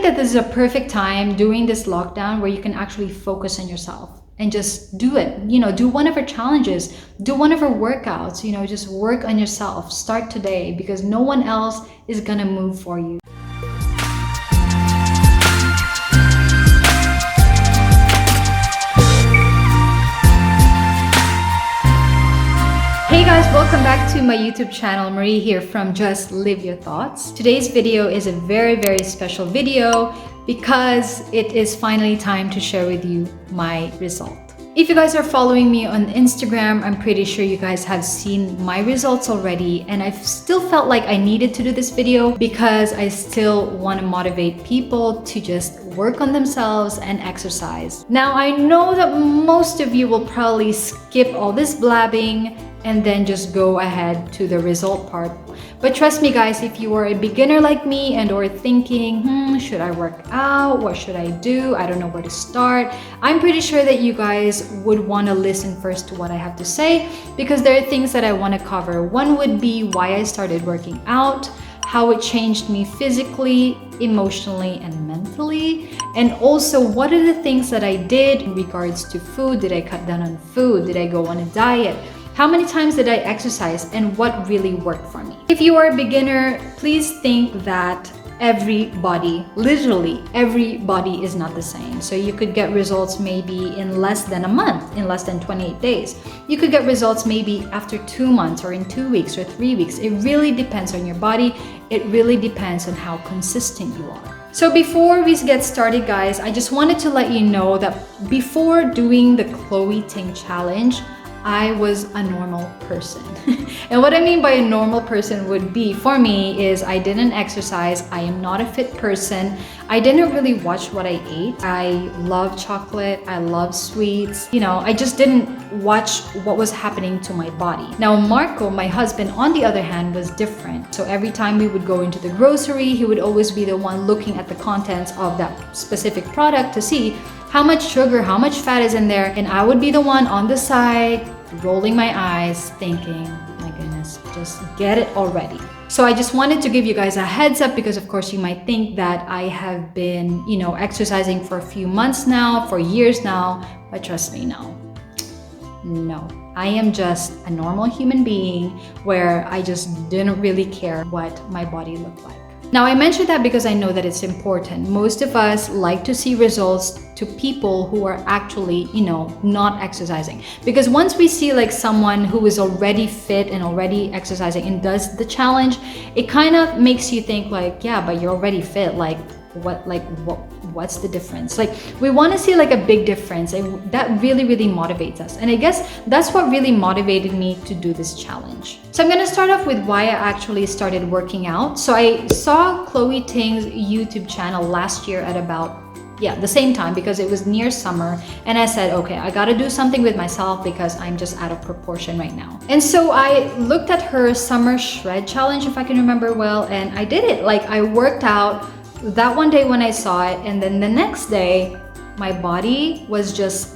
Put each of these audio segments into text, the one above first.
that this is a perfect time during this lockdown where you can actually focus on yourself and just do it. You know, do one of our challenges, do one of our workouts, you know, just work on yourself. Start today because no one else is gonna move for you. Hey guys, welcome back to my YouTube channel. Marie here from Just Live Your Thoughts. Today's video is a very special video because it is finally time to share with you my result. If you guys are following me on Instagram, I'm pretty sure you guys have seen my results already, and I've still felt like I needed to do this video because I still want to motivate people to just work on themselves and exercise. Now, I know that most of you will probably skip all this blabbing and then just go ahead to the result part. But trust me guys, if you are a beginner like me and or thinking, should I work out? What should I do? I don't know where to start. I'm pretty sure that you guys would want to listen first to what I have to say because there are things that I want to cover. One would be why I started working out, how it changed me physically, emotionally, and mentally. And also, what are the things that I did in regards to food? Did I cut down on food? Did I go on a diet? How many times did I exercise and what really worked for me? If you are a beginner, please think that everybody, literally everybody is not the same. So you could get results maybe in less than a month, in less than 28 days. You could get results maybe after 2 months or in 2 weeks or 3 weeks. It really depends on your body. It really depends on how consistent you are. So before we get started guys, I just wanted to let you know that before doing the Chloe Ting challenge, I was a normal person. And what I mean by a normal person would be, for me, is I didn't exercise. I am not a fit person. I didn't really watch what I ate. I love chocolate. I love sweets. You know, I just didn't watch what was happening to my body. Now, Marco, my husband, on the other hand, was different. So every time we would go into the grocery, he would always be the one looking at the contents of that specific product to see how much sugar, how much fat is in there. And I would be the one on the side, rolling my eyes, thinking, my goodness, just get it already. So I just wanted to give you guys a heads up because of course you might think that I have been, you know, exercising for a few months now, for years now, but trust me, no. I am just a normal human being where I just didn't really care what my body looked like. Now, I mentioned that because I know that it's important. Most of us like to see results to people who are actually, you know, not exercising. Because once we see like someone who is already fit and already exercising and does the challenge, it kind of makes you think like, yeah, but you're already fit. What's the difference? Like, we want to see like a big difference, and that really motivates us. And I guess that's what really motivated me to do this challenge. So I'm gonna start off with why I actually started working out. So I saw Chloe Ting's YouTube channel last year at about the same time because it was near summer, and I said, okay, I gotta do something with myself because I'm just out of proportion right now. And so I looked at her summer shred challenge, if I can remember well, and I did it. Like, I worked out that one day when I saw it, and then the next day my body was just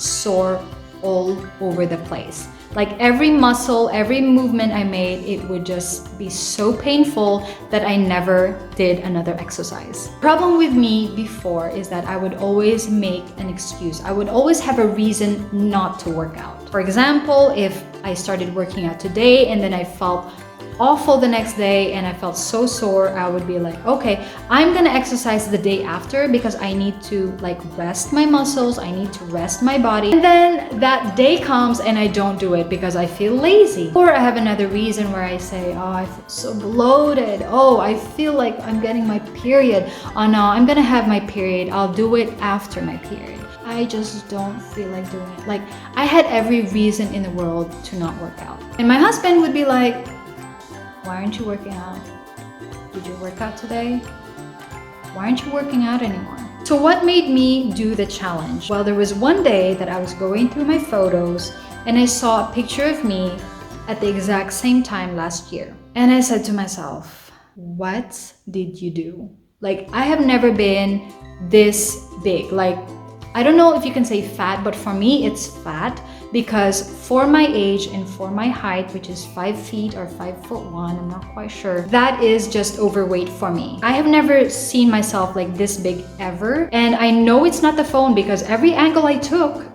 sore all over the place. Like, every muscle, every movement I made, it would just be so painful that I never did another exercise. The problem with me before is that I would always make an excuse. I would always have a reason not to work out. For example, if I started working out today and then I felt awful the next day and I felt so sore, I would be like, okay, I'm gonna exercise the day after because I need to like rest my muscles, I need to rest my body. And then that day comes and I don't do it because I feel lazy. Or I have another reason where I say, oh, I feel so bloated. Oh, I feel like I'm getting my period. Oh no, I'm gonna have my period. I'll do it after my period. I just don't feel like doing it. Like, I had every reason in the world to not work out. And my husband would be like, why aren't you working out? Did you work out today? Why aren't you working out anymore? So what made me do the challenge? Well, there was one day that I was going through my photos and I saw a picture of me at the exact same time last year. And I said to myself, what did you do? Like, I have never been this big. Like, I don't know if you can say fat, but for me, it's fat because for my age and for my height, which is 5 feet or 5'1", I'm not quite sure, that is just overweight for me. I have never seen myself like this big ever, and I know it's not the phone because every angle I took,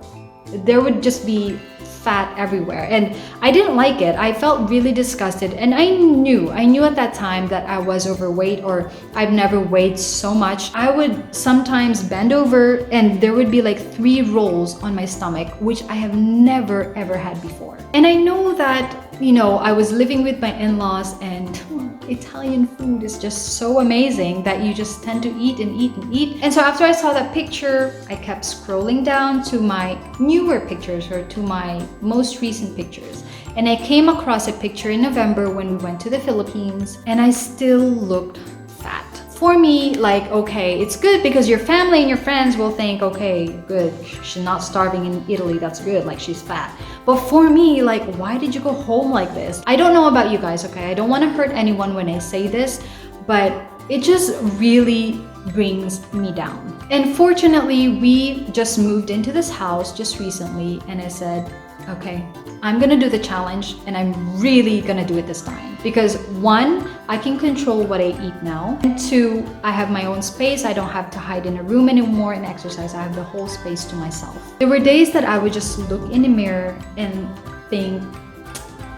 there would just be fat everywhere, and I didn't like it. I felt really disgusted, and I knew at that time that I was overweight, or I've never weighed so much. I would sometimes bend over and there would be like 3 rolls on my stomach, which I have never ever had before. And I know that, you know, I was living with my in-laws, and Italian food is just so amazing that you just tend to eat and eat and eat. And so after I saw that picture, I kept scrolling down to my newer pictures, or to my most recent pictures. And I came across a picture in November when we went to the Philippines, and I still looked fat. For me, like, okay, it's good because your family and your friends will think, okay, good, she's not starving in Italy, that's good, like she's fat. But for me, like, why did you go home like this? I don't know about you guys, okay? I don't want to hurt anyone when I say this, but it just really brings me down. And fortunately, we just moved into this house just recently, and I said, okay, I'm gonna do the challenge, and I'm really gonna do it this time. Because 1, I can control what I eat now, and 2, I have my own space. I don't have to hide in a room anymore and exercise. I have the whole space to myself. There were days that I would just look in the mirror and think,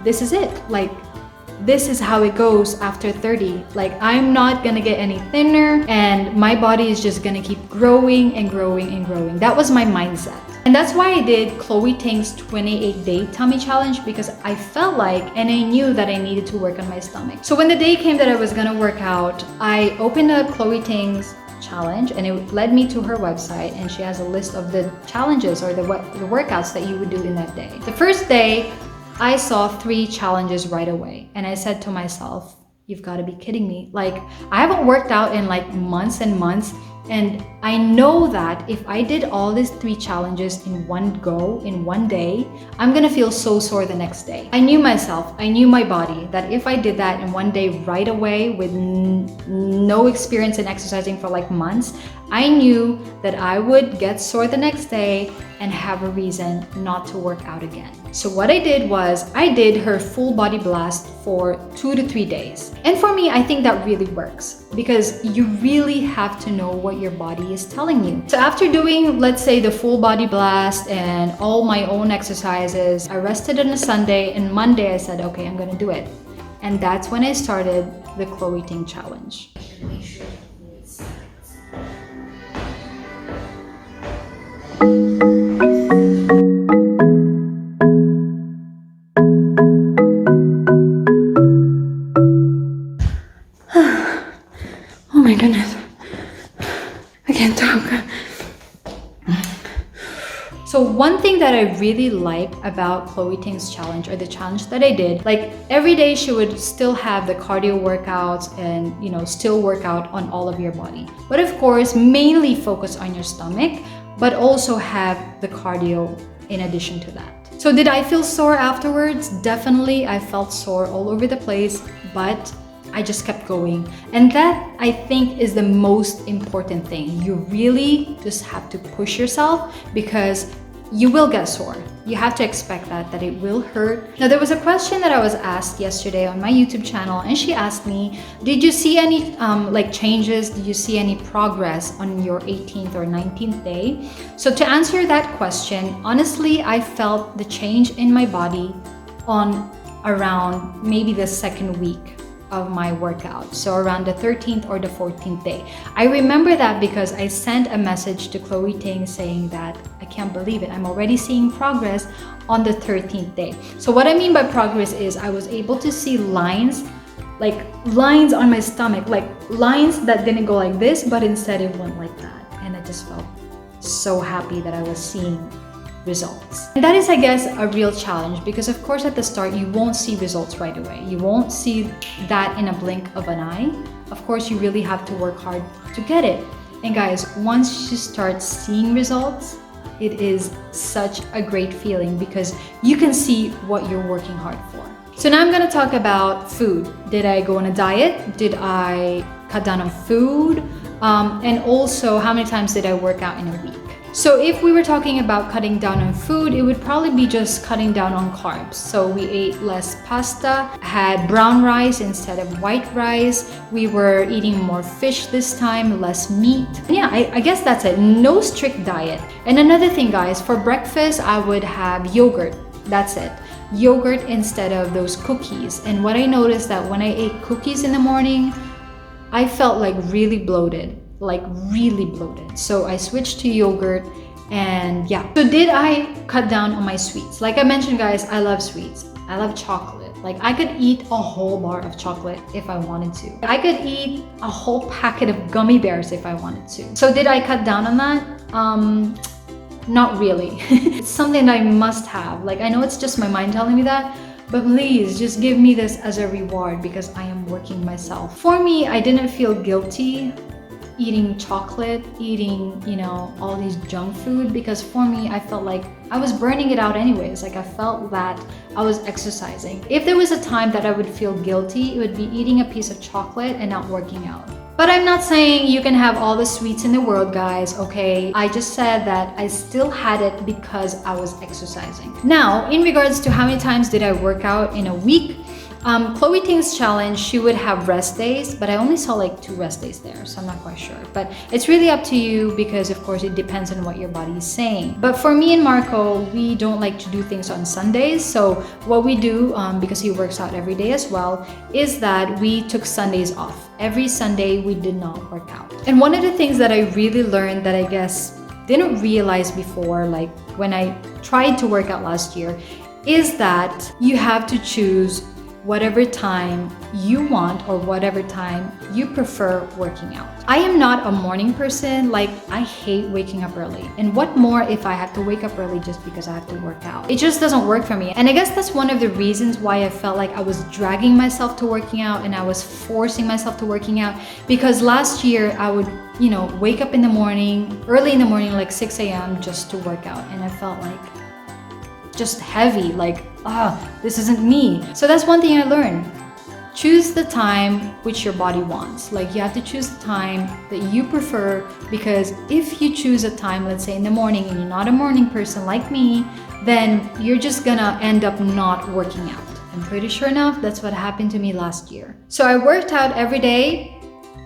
this is it. Like, this is how it goes after 30. Like, I'm not gonna get any thinner, and my body is just gonna keep growing and growing and growing. That was my mindset. And that's why I did Chloe Ting's 28-day tummy challenge, because I felt like, and I knew that I needed to work on my stomach. So when the day came that I was gonna work out, I opened up Chloe Ting's challenge, and it led me to her website, and she has a list of the challenges or the workouts that you would do in that day. The first day, I saw 3 challenges right away, and I said to myself, you've got to be kidding me. Like, I haven't worked out in like months and months, and I know that if I did all these 3 challenges in one go, in one day, I'm gonna feel so sore the next day. I knew myself, I knew my body, that if I did that in one day right away with no experience in exercising for like months, I knew that I would get sore the next day and have a reason not to work out again. So what I did was, I did her full body blast for 2 to 3 days. And for me, I think that really works, because you really have to know what your body is telling you. So after doing, let's say, the full body blast and all my own exercises, I rested on a Sunday, and Monday I said, okay, I'm gonna do it. And that's when I started the Chloe Ting challenge. Oh my goodness, I can't talk. So one thing that I really like about Chloe Ting's challenge, or the challenge that I did, like every day she would still have the cardio workouts and, you know, still work out on all of your body. But of course, mainly focus on your stomach, but also have the cardio in addition to that. So did I feel sore afterwards? Definitely, I felt sore all over the place, but I just kept going. And that, I think, is the most important thing. You really just have to push yourself, because you will get sore. You have to expect that it will hurt. Now, there was a question that I was asked yesterday on my YouTube channel, and she asked me, did you see any like changes? Did you see any progress on your 18th or 19th day? So to answer that question, honestly, I felt the change in my body on around maybe the 2nd week of my workout, so around the 13th or the 14th day. I remember that because I sent a message to Chloe Ting saying that I can't believe it, I'm already seeing progress on the 13th day. So what I mean by progress is I was able to see lines, like lines on my stomach, like lines that didn't go like this, but instead it went like that. And I just felt so happy that I was seeing results. And that is, I guess, a real challenge, because of course at the start you won't see results right away. You won't see that in a blink of an eye. Of course, you really have to work hard to get it. And guys, once you start seeing results, it is such a great feeling, because you can see what you're working hard for. So now I'm gonna talk about food. Did I go on a diet? Did I cut down on food? And also, how many times did I work out in a week? So if we were talking about cutting down on food, it would probably be just cutting down on carbs. So we ate less pasta, had brown rice instead of white rice. We were eating more fish this time, less meat. Yeah, I guess that's it. No strict diet. And another thing, guys, for breakfast, I would have yogurt. That's it. Yogurt instead of those cookies. And what I noticed that when I ate cookies in the morning, I felt like really bloated. So I switched to yogurt, and yeah. So did I cut down on my sweets? Like I mentioned, guys, I love sweets. I love chocolate. Like I could eat a whole bar of chocolate if I wanted to. I could eat a whole packet of gummy bears if I wanted to. So did I cut down on that? Not really. It's something that I must have. Like I know it's just my mind telling me that, but please just give me this as a reward because I am working myself. For me, I didn't feel guilty eating chocolate, eating, all these junk food, because for me, I felt like I was burning it out anyways. Like I felt that I was exercising. If there was a time that I would feel guilty, it would be eating a piece of chocolate and not working out. But I'm not saying you can have all the sweets in the world, guys, okay? I just said that I still had it because I was exercising. Now, in regards to how many times did I work out in a week, Chloe Ting's challenge, she would have rest days, but I only saw like 2 rest days there, so I'm not quite sure. But it's really up to you because of course it depends on what your body is saying. But for me and Marco, we don't like to do things on Sundays. So what we do, because he works out every day as well, is that we took Sundays off. Every Sunday we did not work out. And one of the things that I really learned that I guess didn't realize before, like when I tried to work out last year, is that you have to choose whatever time you want or whatever time you prefer working out. I am not a morning person. Like I hate waking up early. And what more if I have to wake up early just because I have to work out? It just doesn't work for me. And I guess that's one of the reasons why I felt like I was dragging myself to working out and I was forcing myself to working out, because last year I would wake up in the morning, early in the morning, like 6 a.m. just to work out. And I felt like just heavy, like, this isn't me. So that's one thing I learned. Choose the time which your body wants. Like you have to choose the time that you prefer, because if you choose a time, let's say in the morning, and you're not a morning person like me, then you're just gonna end up not working out. I'm pretty sure enough, that's what happened to me last year. So I worked out every day,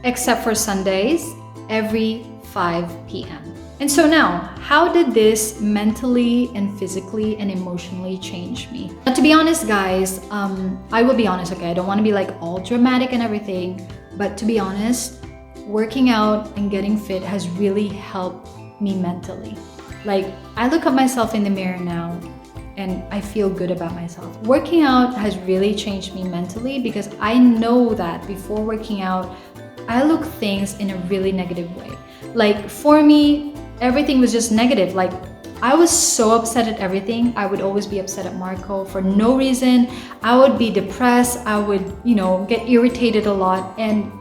except for Sundays, every 5 p.m. And so now, how did this mentally and physically and emotionally change me? Now, to be honest, guys, I will be honest, okay? I don't want to be like all dramatic and everything, but to be honest, working out and getting fit has really helped me mentally. Like, I look at myself in the mirror now and I feel good about myself. Working out has really changed me mentally because I know that before working out, I look things in a really negative way. Like for me, everything was just negative. Like I was so upset at everything. I would always be upset at Marco for no reason. I would be depressed. I would, get irritated a lot, and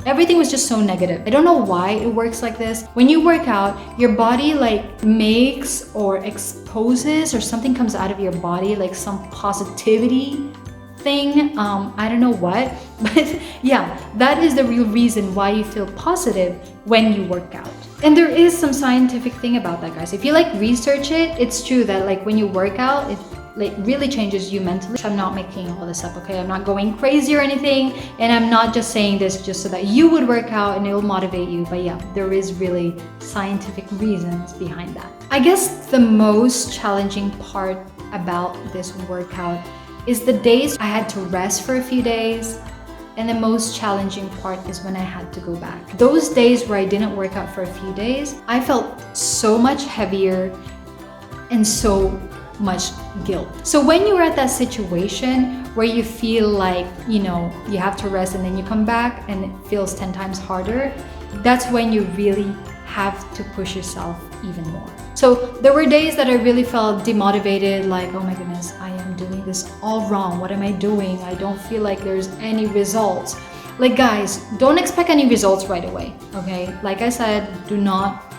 everything was just so negative. I don't know why it works like this. When you work out, your body like makes or exposes, or something comes out of your body, like some positivity thing. I don't know what, but yeah, that is the real reason why you feel positive when you work out. And there is some scientific thing about that, guys. If you like research it, it's true that like when you work out, it like really changes you mentally. I'm not making all this up, okay? I'm not going crazy or anything, and I'm not just saying this just so that you would work out and it will motivate you. But yeah, there is really scientific reasons behind that. I guess the most challenging part about this workout is the days I had to rest for a few days. And the most challenging part is when I had to go back. Those days where I didn't work out for a few days, I felt so much heavier and so much guilt. So when you're at that situation where you feel like, you have to rest and then you come back and it feels 10 times harder, that's when you really have to push yourself even more. So there were days that I really felt demotivated, like, oh my goodness, I am doing this all wrong. What am I doing? I don't feel like there's any results. Like guys, don't expect any results right away, okay? Like I said, do not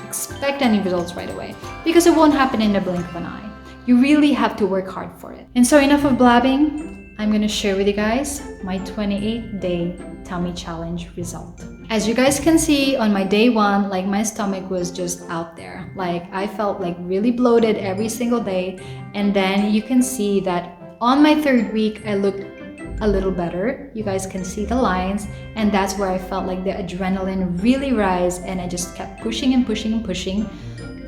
expect any results right away because it won't happen in the blink of an eye. You really have to work hard for it. And so enough of blabbing. I'm gonna share with you guys my 28-day tummy challenge result. As you guys can see on my day 1, like my stomach was just out there. Like I felt like really bloated every single day. And then you can see that on my 3rd week, I looked a little better. You guys can see the lines, and that's where I felt like the adrenaline really rise, and I just kept pushing and pushing and pushing.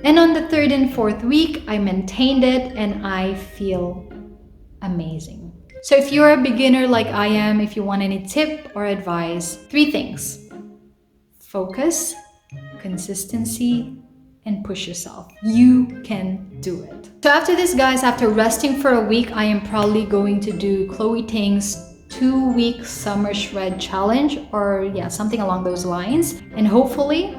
And on the 3rd and 4th week, I maintained it and I feel amazing. So if you're a beginner like I am, if you want any tip or advice, 3 things: focus, consistency, and push yourself. You can do it. So after this, guys, after resting for a week, I am probably going to do Chloe Ting's 2-week summer shred challenge, or yeah, something along those lines. And hopefully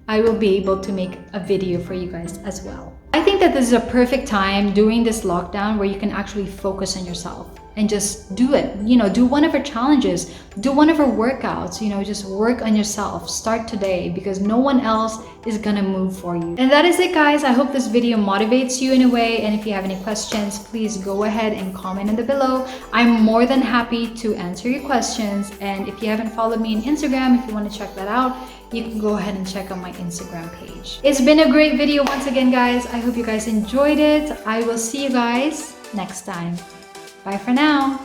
I will be able to make a video for you guys as well. I think that this is a perfect time during this lockdown where you can actually focus on yourself and just do it. You know, do one of our challenges, do one of our workouts, you know, just work on yourself. Start today, because no one else is gonna move for you. And that is it, guys. I hope this video motivates you in a way. And if you have any questions, please go ahead and comment in the below. I'm more than happy to answer your questions. And if you haven't followed me on Instagram, if you want to check that out, you can go ahead and check out my Instagram page. It's been a great video once again, guys. I hope you guys enjoyed it. I will see you guys next time. Bye for now.